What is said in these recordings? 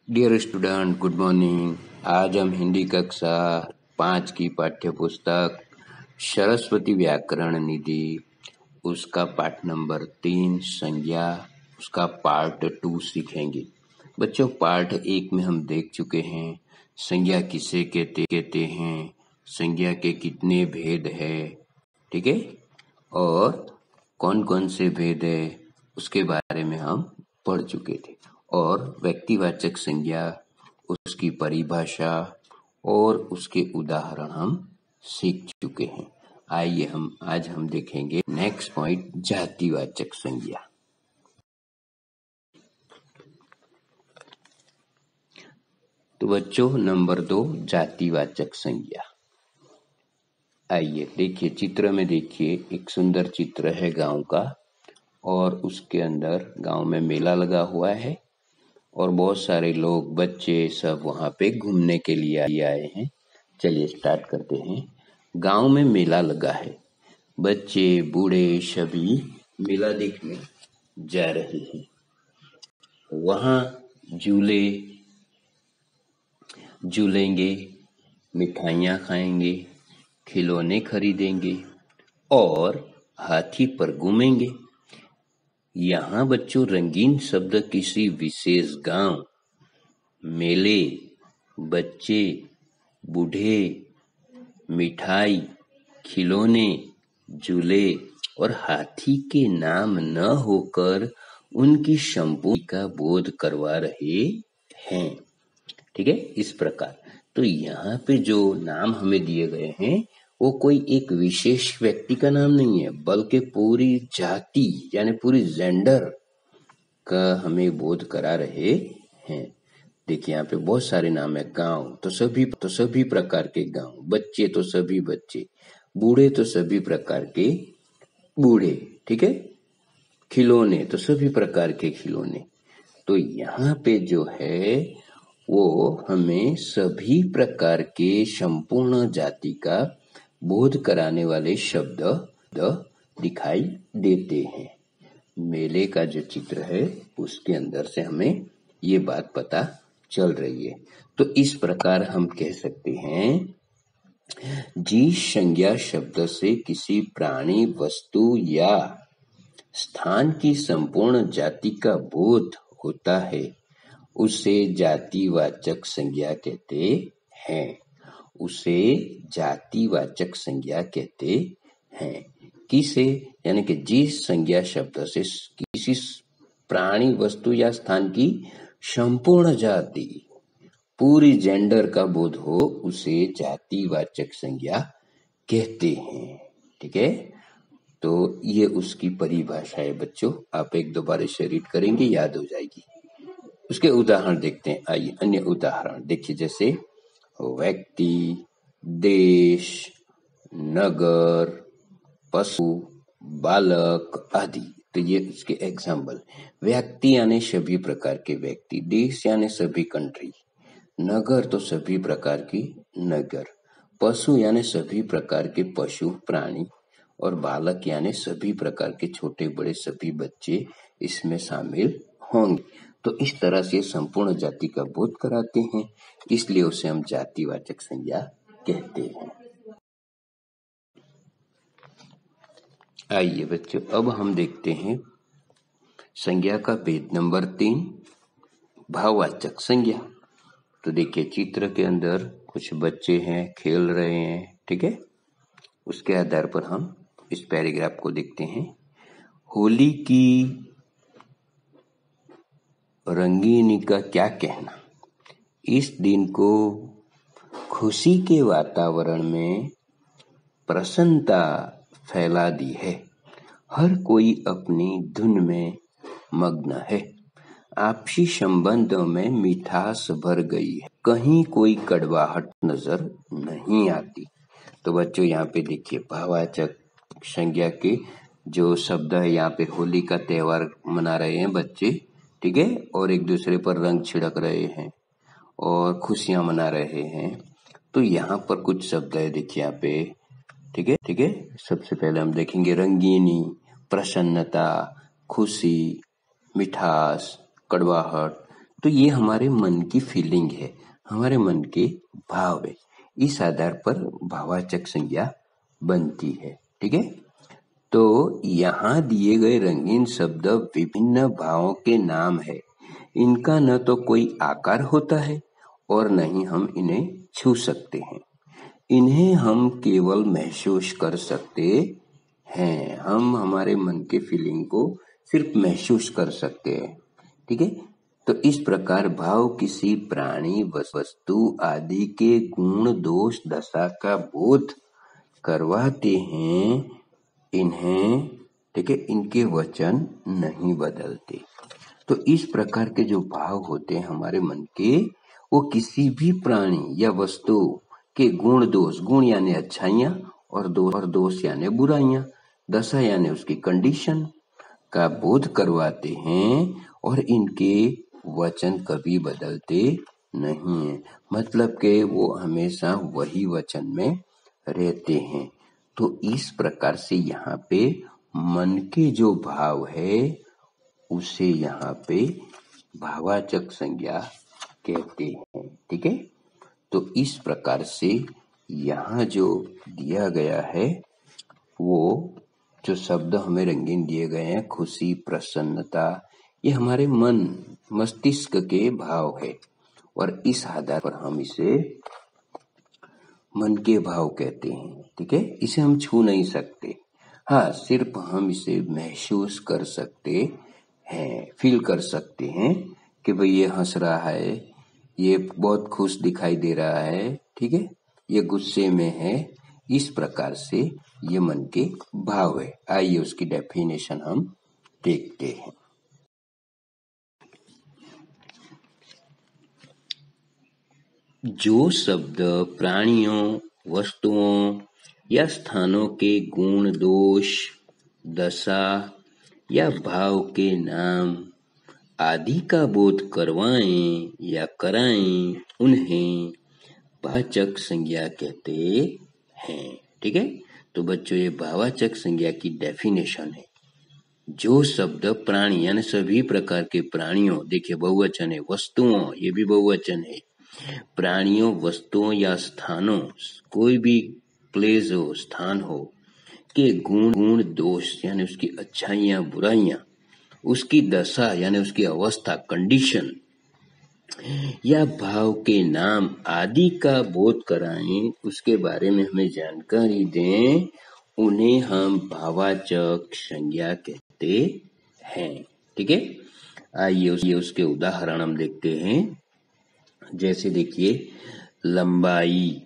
Dear student, good morning. आज हम हिंदी कक्षा 5 की पाठ्य पुस्तक सरस्वती व्याकरण निधि उसका पाठ नंबर 3 संज्ञा उसका पार्ट 2 सीखेंगे। बच्चों, पार्ट 1 में हम देख चुके हैं संज्ञा किसे कहते हैं, संज्ञा के कितने भेद है, ठीक है, और कौन कौन से भेद है उसके बारे में हम पढ़ चुके थे। और व्यक्तिवाचक संज्ञा, उसकी परिभाषा और उसके उदाहरण हम सीख चुके हैं। आइए आज हम देखेंगे नेक्स्ट पॉइंट, जातिवाचक संज्ञा। तो बच्चों, नंबर 2 जातिवाचक संज्ञा। आइए देखिए, चित्र में देखिए, एक सुंदर चित्र है गांव का, और उसके अंदर गांव में मेला लगा हुआ है और बहुत सारे लोग, बच्चे सब वहाँ पे घूमने के लिए आए हैं। चलिए स्टार्ट करते हैं। गांव में मेला लगा है, बच्चे बूढ़े सभी मेला देखने जा रहे हैं। वहाँ झूलेंगे, मिठाइयाँ खाएंगे, खिलौने खरीदेंगे और हाथी पर घूमेंगे। यहाँ बच्चों, रंगीन शब्द किसी विशेष गांव, मेले, बच्चे, बूढ़े, मिठाई, खिलौने, झूले और हाथी के नाम न होकर उनकी संपूर्ण का बोध करवा रहे हैं, ठीक है। इस प्रकार तो यहाँ पे जो नाम हमें दिए गए हैं वो कोई एक विशेष व्यक्ति का नाम नहीं है, बल्कि पूरी जाति यानी पूरी जेंडर का हमें बोध करा रहे हैं। देखिए यहाँ पे बहुत सारे नाम है। गांव तो सभी प्रकार के गांव, बच्चे तो सभी बच्चे, बूढ़े तो सभी प्रकार के बूढ़े, ठीक है, खिलौने तो सभी प्रकार के खिलौने। तो यहाँ पे जो है वो हमें सभी प्रकार के संपूर्ण जाति का बोध कराने वाले शब्द दिखाई देते हैं। मेले का जो चित्र है उसके अंदर से हमें ये बात पता चल रही है। तो इस प्रकार हम कह सकते हैं, जिस संज्ञा शब्द से किसी प्राणी, वस्तु या स्थान की संपूर्ण जाति का बोध होता है उसे जातिवाचक संज्ञा कहते हैं। उसे जातिवाचक संज्ञा कहते हैं। किसे, यानी कि जिस संज्ञा शब्द से किसी प्राणी, वस्तु या स्थान की संपूर्ण जाति, पूरी जेंडर का बोध हो, उसे जातिवाचक संज्ञा कहते हैं, ठीक है। तो ये उसकी परिभाषा है बच्चों। आप एक दो बार इसे रीड करेंगे, याद हो जाएगी। उसके उदाहरण देखते हैं। आइए अन्य उदाहरण देखिए, जैसे व्यक्ति, देश, नगर, पशु, बालक आदि। तो ये इसके एग्जाम्पल। व्यक्ति यानी सभी प्रकार के व्यक्ति, देश यानी सभी कंट्री, नगर तो सभी प्रकार की नगर, पशु यानी सभी प्रकार के पशु प्राणी, और बालक यानी सभी प्रकार के छोटे बड़े सभी बच्चे इसमें शामिल होंगे। तो इस तरह से संपूर्ण जाति का बोध कराते हैं, इसलिए उसे हम जातिवाचक संज्ञा कहते हैं। आइए बच्चों, अब हम देखते हैं संज्ञा का भेद नंबर 3, भाववाचक संज्ञा। तो देखिए, चित्र के अंदर कुछ बच्चे हैं, खेल रहे हैं, ठीक है। उसके आधार पर हम इस पैराग्राफ को देखते हैं। होली की रंगीनी का क्या कहना, इस दिन को खुशी के वातावरण में प्रसन्नता फैला दी है। हर कोई अपनी धुन में मग्न है। आपसी संबंधों में मिठास भर गई है, कहीं कोई कड़वाहट नजर नहीं आती। तो बच्चों यहाँ पे देखिए, भाववाचक संज्ञा के जो शब्द है, यहाँ पे होली का त्योहार मना रहे हैं बच्चे, ठीक है, और एक दूसरे पर रंग छिड़क रहे हैं और खुशियां मना रहे हैं। तो यहाँ पर कुछ शब्द है, देखिए यहाँ पे, ठीक है। सबसे पहले हम देखेंगे रंगीनी, प्रसन्नता, खुशी, मिठास, कड़वाहट। तो ये हमारे मन की फीलिंग है, हमारे मन के भाव है। इस आधार पर भावाचक संज्ञा बनती है। ठीक है, तो यहाँ दिए गए रंगीन शब्द विभिन्न भावों के नाम है। इनका न तो कोई आकार होता है और न ही हम इन्हें छू सकते हैं। इन्हें हम केवल महसूस कर सकते हैं। हम हमारे मन के फीलिंग को सिर्फ महसूस कर सकते हैं। ठीक है, तो इस प्रकार भाव किसी प्राणी, वस्तु आदि के गुण, दोष, दशा का बोध करवाते हैं। इन्हें, ठीक है, इनके वचन नहीं बदलते। तो इस प्रकार के जो भाव होते हैं हमारे मन के, वो किसी भी प्राणी या वस्तु के गुण, दोष, गुण यानी अच्छाइयाँ और दोष यानी बुराइयाँ, दशा यानी उसकी कंडीशन का बोध करवाते हैं और इनके वचन कभी बदलते नहीं है। मतलब के वो हमेशा वही वचन में रहते हैं। तो इस प्रकार से यहाँ पे मन के जो भाव है उसे यहाँ पे भावाचक संज्ञा कहते हैं। ठीक है, तो इस प्रकार से यहाँ जो दिया गया है, वो जो शब्द हमें रंगीन दिए गए हैं, खुशी, प्रसन्नता, ये हमारे मन, मस्तिष्क के भाव है और इस आधार पर हम इसे मन के भाव कहते हैं। ठीक है, इसे हम छू नहीं सकते, हाँ सिर्फ हम इसे महसूस कर सकते हैं, फील कर सकते हैं कि भाई ये हंस रहा है, ये बहुत खुश दिखाई दे रहा है, ठीक है, ये गुस्से में है। इस प्रकार से ये मन के भाव है। आइए उसकी डेफिनेशन हम देखते हैं। जो शब्द प्राणियों, वस्तुओं या स्थानों के गुण, दोष, दशा या भाव के नाम आदि का बोध करवाएं या कराएं, उन्हें भावाचक संज्ञा कहते हैं। ठीक है, तो बच्चों ये भावाचक संज्ञा की डेफिनेशन है। जो शब्द प्राणी यानी सभी प्रकार के प्राणियों, देखिए बहुवचन है, वस्तुओं ये भी बहुवचन है, प्राणियों, वस्तुओं या स्थानों, कोई भी प्लेस हो, स्थान हो, के गुण, दोष यानी उसकी अच्छाइयाँ, बुराइयाँ, उसकी दशा यानी उसकी अवस्था, कंडीशन, या भाव के नाम आदि का बोध कराएं, उसके बारे में हमें जानकारी दें, उन्हें हम भावाचक संज्ञा कहते हैं। ठीक है, आइए उसके उदाहरण हम देखते हैं। जैसे देखिए, लंबाई,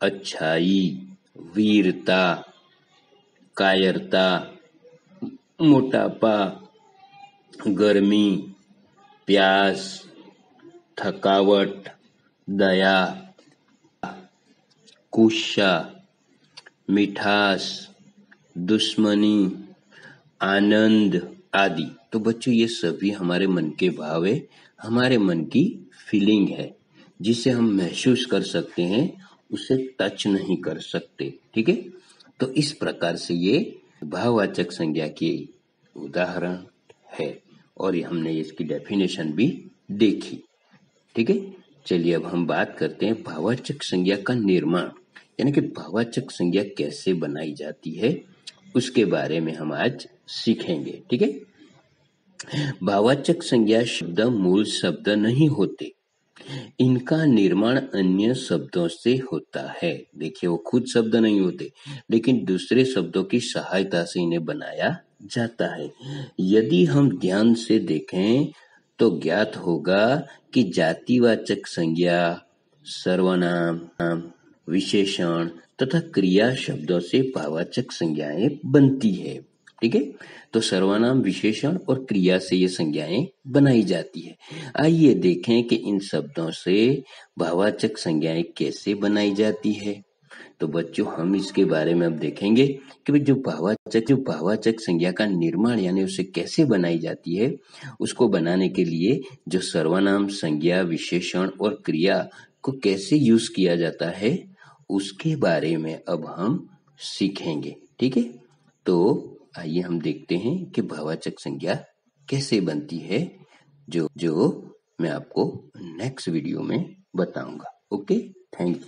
अच्छाई, वीरता, कायरता, मोटापा, गर्मी, प्यास, थकावट, दया, गुस्सा, मिठास, दुश्मनी, आनंद आदि। तो बच्चों ये सभी हमारे मन के भाव है, हमारे मन की फीलिंग है, जिसे हम महसूस कर सकते हैं, उसे टच नहीं कर सकते। ठीक है, तो इस प्रकार से ये भाववाचक संज्ञा की उदाहरण है और हमने इसकी डेफिनेशन भी देखी। ठीक है, चलिए अब हम बात करते हैं भाववाचक संज्ञा का निर्माण, यानी कि भाववाचक संज्ञा कैसे बनाई जाती है, उसके बारे में हम आज सीखेंगे। ठीक है, भाववाचक संज्ञा शब्द मूल शब्द नहीं होते, इनका निर्माण अन्य शब्दों से होता है। देखिए वो खुद शब्द नहीं होते, लेकिन दूसरे शब्दों की सहायता से इन्हें बनाया जाता है। यदि हम ध्यान से देखें तो ज्ञात होगा कि जातिवाचक संज्ञा, सर्वनाम, विशेषण तथा क्रिया शब्दों से भाववाचक संज्ञाएं बनती है। ठीक है, तो सर्वनाम, विशेषण और क्रिया से ये संज्ञाएं बनाई जाती है। आइए देखें कि इन शब्दों से भाववाचक संज्ञाएं कैसे बनाई जाती है। तो बच्चों हम इसके बारे में अब देखेंगे कि जो भाववाचक संज्ञा का निर्माण यानी उसे कैसे बनाई जाती है, उसको बनाने के लिए जो सर्वनाम, संज्ञा, विशेषण और क्रिया को कैसे यूज किया जाता है, उसके बारे में अब हम सीखेंगे। ठीक है, तो आइए हम देखते हैं कि भाववाचक संज्ञा कैसे बनती है, जो मैं आपको नेक्स्ट वीडियो में बताऊंगा। Okay, thank you.